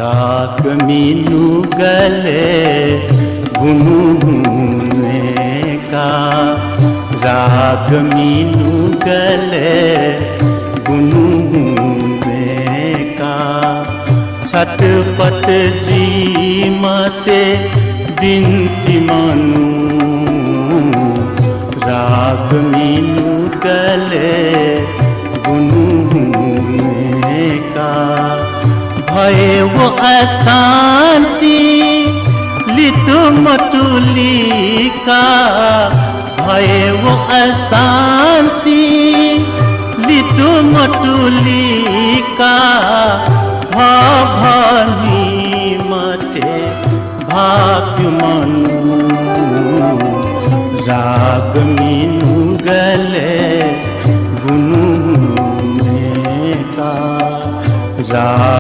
राग मीनू गले गुनगुने का, राग मीनू गले गुनगुने का। छटपट जी मते बिनती मानू, राग मीनू गले गुनगुने का। भय वो अशांति लितु मतुली का, भय वो अशांति लितु मतुली का।